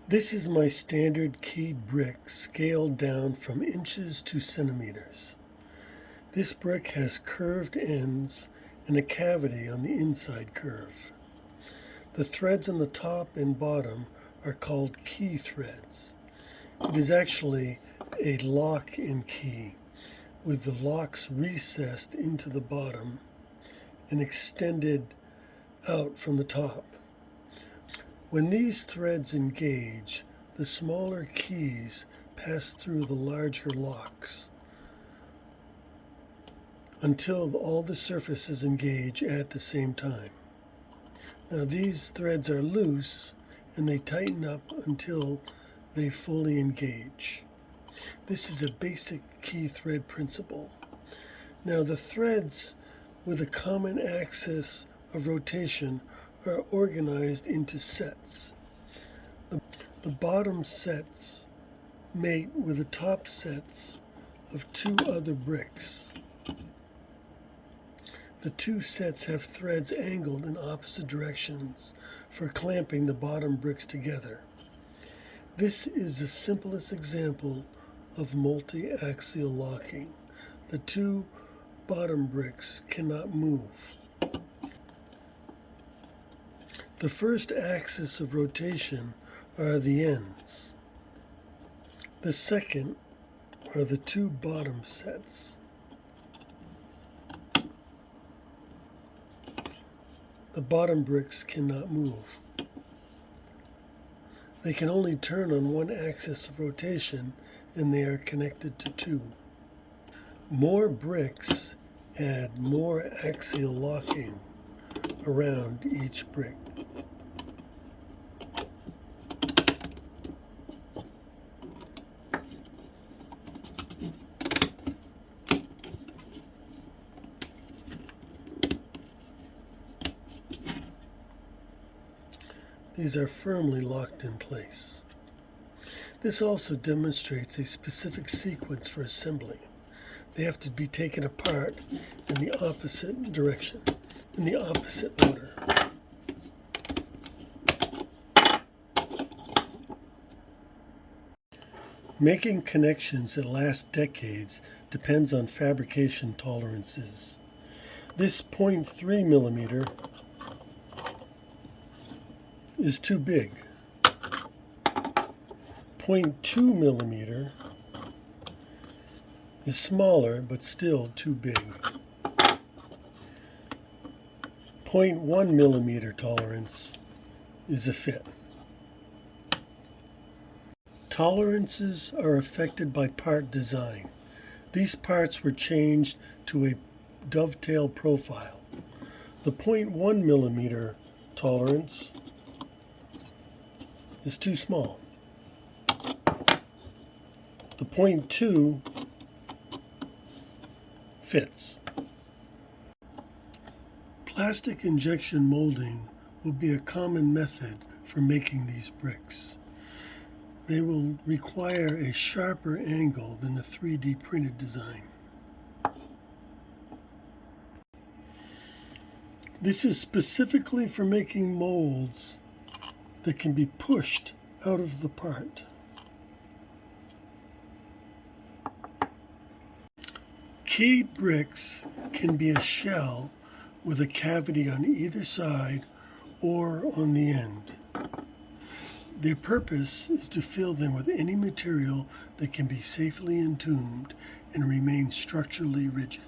This is my standard keyed brick scaled down from inches to centimeters. This brick has curved ends and a cavity on the inside curve. The threads on the top and bottom are called key threads. It is actually a lock and key, with the locks recessed into the bottom and extended out from the top. When these threads engage, the smaller keys pass through the larger locks until all the surfaces engage at the same time. Now these threads are loose and they tighten up until they fully engage. This is a basic key thread principle. Now the threads with a common axis of rotation are organized into sets. The bottom sets mate with the top sets of two other bricks. The two sets have threads angled in opposite directions for clamping the bottom bricks together. This is the simplest example of multi-axial locking. The two bottom bricks cannot move. The first axis of rotation are the ends. The second are the two bottom sets. The bottom bricks cannot move. They can only turn on one axis of rotation, and they are connected to two. More bricks add more axial locking around each brick. These are firmly locked in place. This also demonstrates a specific sequence for assembly. They have to be taken apart in the opposite direction, in the opposite order. Making connections that last decades depends on fabrication tolerances. This 0.3 millimeter is too big. 0.2 millimeter is smaller but still too big. 0.1 millimeter tolerance is a fit. Tolerances are affected by part design. These parts were changed to a dovetail profile. The 0.1 millimeter tolerance is too small. The 0.2 fits. Plastic injection molding will be a common method for making these bricks. They will require a sharper angle than the 3D printed design. This is specifically for making molds that can be pushed out of the part. Keyed bricks can be a shell with a cavity on either side or on the end. Their purpose is to fill them with any material that can be safely entombed and remain structurally rigid.